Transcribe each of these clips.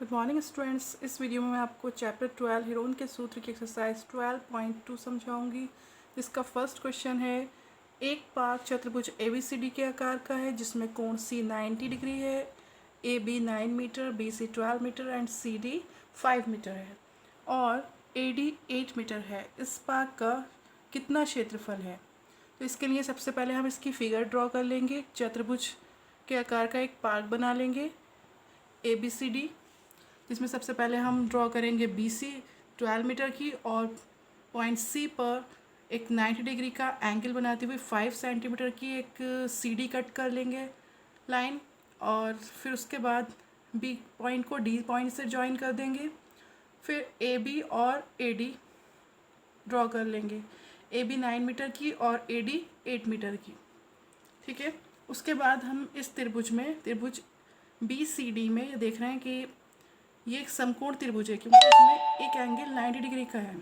Good morning students. इस video में मैं आपको चैप्टर 12 हीरोन के सूत्र की एक्सरसाइज 12.2 समझाऊंगी, जिसका फर्स्ट क्वेश्चन है। एक पार्क चतुर्भुज ABCD के आकार का है जिसमें कोण C 90 डिग्री है, AB 9 metre, BC 12 metre and CD 5 metre है और AD 8 मीटर है। इस पार्क का कितना क्षेत्रफल है? तो इसके लिए सबसे पहले हम इसकी फिगर ड्रॉ कर लेंगे। चतुर्भुज के आकार का एक पार्क बना लेंगे ABCD, जिसमें सबसे पहले हम ड्रॉ करेंगे BC 12 मीटर की और पॉइंट C पर एक 90 डिग्री का एंगल बनाते हुए 5 सेंटीमीटर की एक CD कट कर लेंगे लाइन, और फिर उसके बाद B पॉइंट को D पॉइंट से ज्वाइन कर देंगे। फिर AB और AD ड्रॉ कर लेंगे, AB 9 मीटर की और AD 8 मीटर की। ठीक है, उसके बाद हम इस त्रिभुज BCD में देख रहे हैं कि ये एक समकोण त्रिभुज है क्योंकि इसमें एक एंगल 90 डिग्री का है।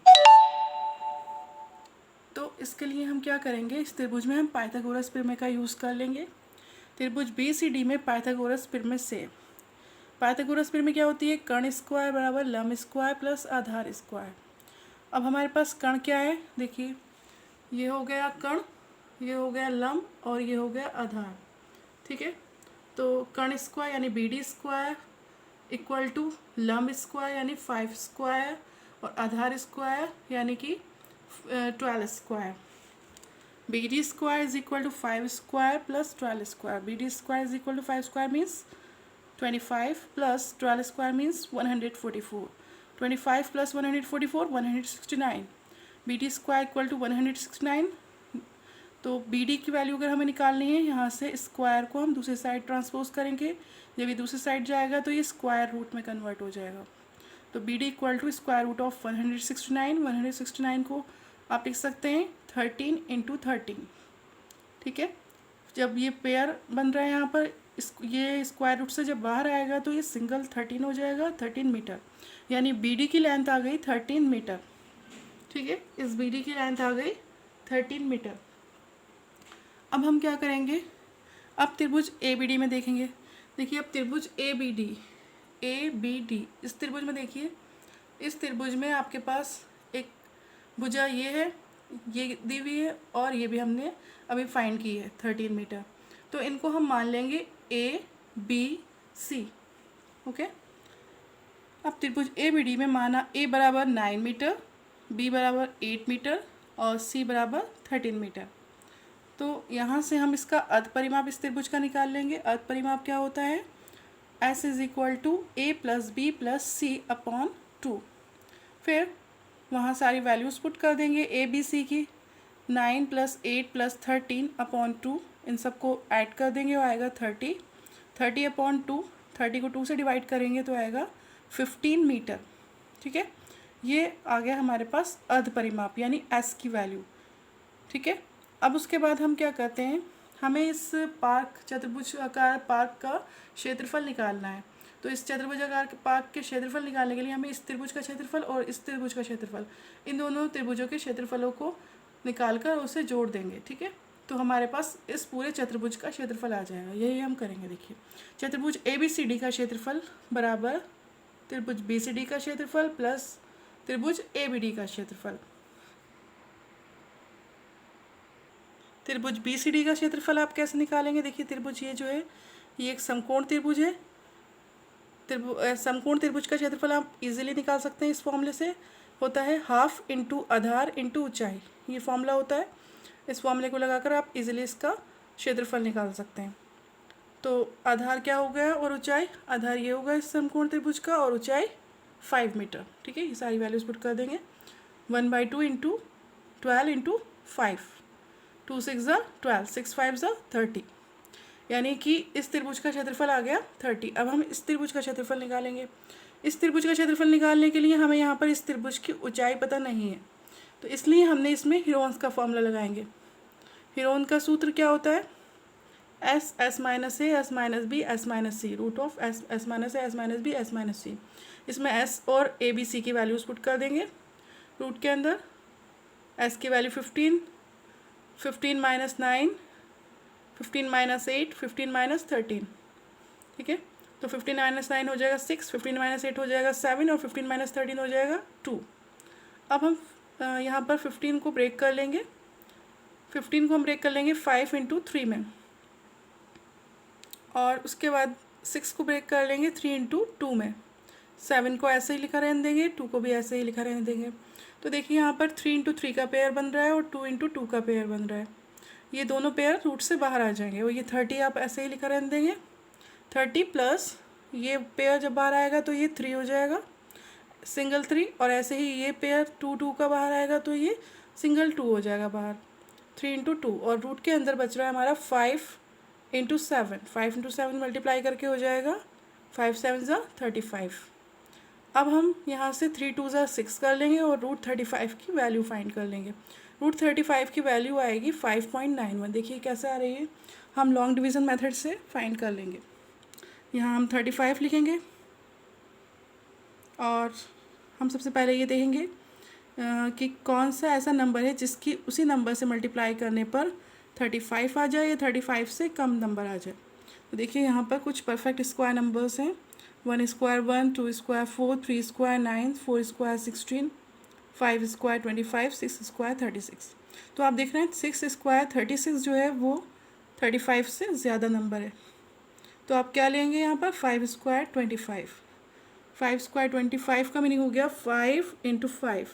तो इसके लिए हम क्या करेंगे, इस त्रिभुज में हम पाइथागोरस प्रमेय का यूज़ कर लेंगे। त्रिभुज BCD में पाइथागोरस प्रमेय से पाइथागोरस प्रमेय क्या होती है? कर्ण स्क्वायर बराबर लंब स्क्वायर प्लस आधार स्क्वायर। अब हमारे पास कर्ण क्या है, देखिए, ये हो गया कर्ण, ये हो गया लंब और ये हो गया आधार। ठीक है, तो कर्ण स्क्वायर यानी BD स्क्वायर इक्वल टू लंब स्क्वायर यानी 5 स्क्वायर और आधार स्क्वायर यानी कि 12 square. BD square is equal to 5 square plus 12 square. BD square is equal to 5 square means 25 plus 12 square means 144। 25 plus 144 169। BD square equal to 169। तो BD की value अगर हमें निकालनी है, यहाँ से स्क्वायर को हम दूसरी साइड ट्रांसपोज करेंगे। जब ये दूसरी साइड जाएगा तो ये स्क्वायर रूट में कन्वर्ट हो जाएगा। तो BD equal to square root of 169। 169 को आप लिख सकते हैं 13 इंटू 13। ठीक है, जब ये पेयर बन रहा है यहाँ पर, ये स्क्वायर रूट से जब बाहर आएगा तो ये सिंगल 13 हो जाएगा, 13 मीटर। यानी BD की लेंथ आ गई 13 मीटर। ठीक है, इस BD की लेंथ आ गई 13 मीटर। अब हम क्या करेंगे, अब त्रिभुज ABD में देखेंगे। देखिए, अब त्रिभुज ABD इस त्रिभुज में देखिए, इस त्रिभुज में आपके पास एक भुजा ये है, ये दी हुई है और ये भी हमने अभी फाइंड की है 13 मीटर। तो इनको हम मान लेंगे ABC। ओके, अब त्रिभुज ABD में माना A बराबर 9 मीटर, B बराबर 8 मीटर और C बराबर 13 मीटर। तो यहाँ से हम इसका अर्ध परिमाप इस त्रिभुज का निकाल लेंगे। अर्ध परिमाप क्या होता है? S is equal to A plus B plus C upon 2। फिर वहाँ सारी वैल्यूज़ पुट कर देंगे A B C की। 9 प्लस 8 प्लस 13 अपॉन 2, इन सबको ऐड कर देंगे, वो आएगा 30। 30 अपॉन 2, 30 को 2 से डिवाइड करेंगे तो आएगा 15 मीटर। ठीक है, ये आ गया हमारे पास अर्ध परिमाप यानी S की वैल्यू। ठीक है, अब उसके बाद हम क्या करते हैं, हमें इस पार्क चतुर्भुज आकार पार्क का क्षेत्रफल निकालना है। तो इस चतुर्भुज आकार के पार्क के क्षेत्रफल निकालने के लिए हमें इस त्रिभुज का क्षेत्रफल और इस त्रिभुज का क्षेत्रफल, इन दोनों त्रिभुजों के क्षेत्रफलों को निकाल कर उसे जोड़ देंगे। ठीक है, तो हमारे पास इस पूरे चतुर्भुज का क्षेत्रफल आ जाएगा। यही हम करेंगे। देखिए, चतुर्भुज ABCD का क्षेत्रफल बराबर त्रिभुज BCD का क्षेत्रफल प्लस त्रिभुज ABD का क्षेत्रफल। त्रिभुज BCD का क्षेत्रफल आप कैसे निकालेंगे? देखिए, त्रिभुज ये जो है, ये एक समकोण त्रिभुज है। समकोण त्रिभुज का क्षेत्रफल आप इजीली निकाल सकते हैं। इस फॉर्मूले से होता है हाफ इंटू आधार इंटू ऊंचाई, ये फॉर्मूला होता है। इस फॉर्मूले को लगाकर आप इजीली इसका क्षेत्रफल निकाल सकते हैं। तो आधार क्या हो गया और ऊंचाई, आधार ये होगा इस समकोण त्रिभुज का और ऊंचाई 5 मीटर। ठीक है, ये सारी वैल्यूज पुट कर देंगे। 1/2 इंटू 12 इंटू 5, 2 6 12, 6 5 30, यानी कि इस त्रिभुज का क्षेत्रफल आ गया 30। अब हम इस त्रिभुज का क्षेत्रफल निकालेंगे। इस त्रिभुज का क्षेत्रफल निकालने के लिए हमें यहाँ पर इस त्रिभुज की ऊंचाई पता नहीं है, तो इसलिए हमने इसमें हीरोन्स का फॉर्मूला लगाएंगे। हीरोन का सूत्र क्या होता है? S minus A S minus B S minus C, root of S minus A S minus B S minus C। इसमें S और A B C की वैल्यूज़ पुट कर देंगे। रूट के अंदर S की वैल्यू 15, 15 माइनस 9, 15 माइनस 8, 15 माइनस 13। ठीक है, तो 15 माइनस 9 हो जाएगा 6, 15 माइनस 8 हो जाएगा 7 और 15 माइनस 13 हो जाएगा 2। अब हम यहाँ पर 15 को ब्रेक कर लेंगे, 15 को हम ब्रेक कर लेंगे 5 इंटू 3 में, और उसके बाद 6 को ब्रेक कर लेंगे 3 इंटू 2 में, 7 को ऐसे ही लिखा रहने देंगे, 2 को भी ऐसे ही लिखा रहने देंगे। तो देखिए यहाँ पर 3 इंटू 3 का पेयर बन रहा है और 2 इंटू 2 का पेयर बन रहा है। ये दोनों पेयर रूट से बाहर आ जाएंगे और ये 30 आप ऐसे ही लिखा रहने देंगे। 30 प्लस ये पेयर जब बाहर आएगा तो ये 3 हो जाएगा, सिंगल 3, और ऐसे ही ये पेयर 2 2 का बाहर आएगा तो ये सिंगल 2 हो जाएगा बाहर, 3 इंटू 2, और रूट के अंदर बच रहा है हमारा 5 इंटू 7, 5 इंटू 7 मल्टीप्लाई करके हो जाएगा 5 7 ज़ा 35। अब हम यहाँ से 3 2 ज़ा 6 कर लेंगे और रूट 35 की वैल्यू फाइंड कर लेंगे। रूट 35 की वैल्यू आएगी 5.91। देखिए कैसे आ रही है, हम लॉन्ग डिवीज़न मेथड से फाइंड कर लेंगे। यहाँ हम 35 लिखेंगे और हम सबसे पहले ये देखेंगे कि कौन सा ऐसा नंबर है जिसकी उसी नंबर से मल्टीप्लाई करने पर 35 आ जाए या 35 से कम नंबर आ जाए। तो देखिए यहाँ पर कुछ परफेक्ट स्क्वायर नंबर्स हैं, 1 square 1, 2 square 4, 3 square 9, 4 square 16, 5 square 25, 6 square 36। तो आप देख रहे हैं 6 स्क्वायर 36 जो है वो 35 से ज़्यादा नंबर है। तो आप क्या लेंगे यहाँ पर 5 स्क्वायर 25, 5 स्क्वायर 25 का मीनिंग हो गया 5 इंटू 5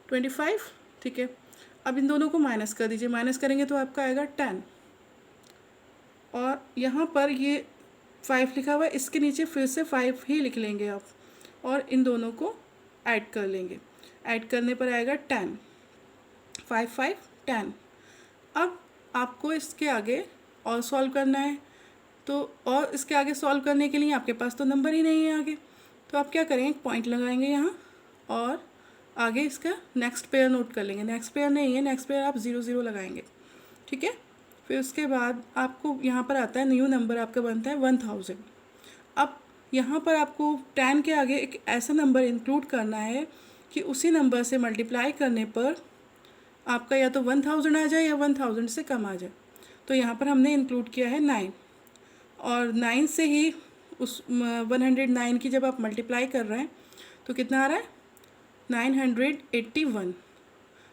25, ठीक है। अब इन दोनों को माइनस कर दीजिए, माइनस करेंगे तो आपका आएगा 10, और यहाँ पर ये 5 लिखा हुआ है, इसके नीचे फिर से 5 ही लिख लेंगे आप, और इन दोनों को ऐड कर लेंगे, ऐड करने पर आएगा 10, 5 5 10। अब आपको इसके आगे और सॉल्व करना है, तो और इसके आगे सॉल्व करने के लिए आपके पास तो नंबर ही नहीं है आगे, तो आप क्या करेंगे, एक पॉइंट लगाएंगे यहाँ और आगे इसका नेक्स्ट पेयर नोट कर लेंगे। नेक्स्ट पेयर नहीं है, नेक्स्ट पेयर आप 0 0 लगाएंगे, ठीक है। फिर उसके बाद आपको यहाँ पर आता है न्यू नंबर आपका बनता है 1000। अब यहाँ पर आपको 10 के आगे एक ऐसा नंबर इंक्लूड करना है कि उसी नंबर से मल्टीप्लाई करने पर आपका या तो 1000 आ जाए या 1000 से कम आ जाए। तो यहाँ पर हमने इंक्लूड किया है 9, और 9 से ही उस 109 की जब आप मल्टीप्लाई कर रहे हैं तो कितना आ रहा है 981,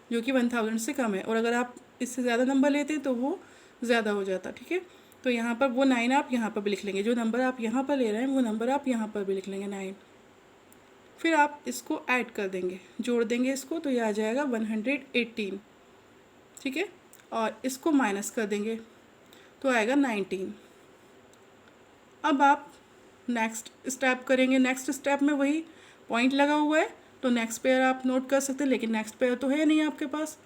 जो कि 1000 से कम है, और अगर आप इससे ज़्यादा नंबर लेते हैं तो वो ज़्यादा हो जाता, ठीक है। तो यहाँ पर वो 9 आप यहाँ पर भी लिख लेंगे, जो नंबर आप यहाँ पर ले रहे हैं वो नंबर आप यहाँ पर भी लिख लेंगे 9। फिर आप इसको ऐड कर देंगे, जोड़ देंगे इसको, तो ये आ जाएगा 118, ठीक है, और इसको माइनस कर देंगे तो आएगा 19। अब आप नेक्स्ट स्टेप करेंगे, नेक्स्ट स्टेप में वही पॉइंट लगा हुआ है तो नेक्स्ट पेयर आप नोट कर सकते हैं, लेकिन नेक्स्ट पेयर तो है नहीं आपके पास,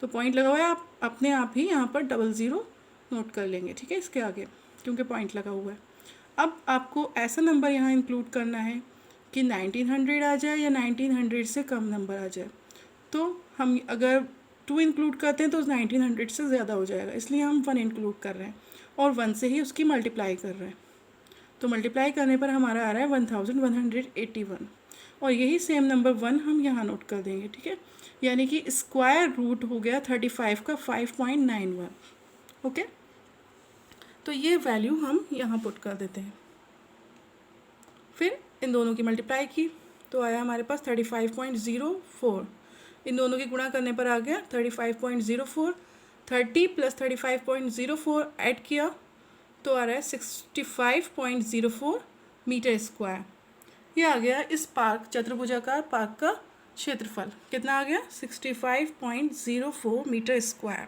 तो पॉइंट लगा हुआ है, आप अपने आप ही यहाँ पर 00 नोट कर लेंगे, ठीक है, इसके आगे, क्योंकि पॉइंट लगा हुआ है। अब आपको ऐसा नंबर यहाँ इंक्लूड करना है कि 1900 आ जाए या 1900 से कम नंबर आ जाए। तो हम अगर 2 इंक्लूड करते हैं तो 1900 से ज़्यादा हो जाएगा, इसलिए हम 1 इंक्लूड कर रहे हैं और 1 से ही उसकी मल्टीप्लाई कर रहे हैं। तो मल्टीप्लाई करने पर हमारा आ रहा है 1181, और यही सेम नंबर 1 हम यहाँ नोट कर देंगे, ठीक है। यानी कि स्क्वायर रूट हो गया 35 का 5.91, ओके। तो ये वैल्यू हम यहाँ पुट कर देते हैं। फिर इन दोनों की मल्टीप्लाई की तो आया हमारे पास 35.04, इन दोनों की गुणा करने पर आ गया 35.04, 30 प्लस 35.04 ऐड किया तो आ रहा है 65.04 मीटर स्क्वायर। ये आ गया इस पार्क, चतुर्भुजाकार पार्क का क्षेत्रफल कितना आ गया 65.04 मीटर स्क्वायर।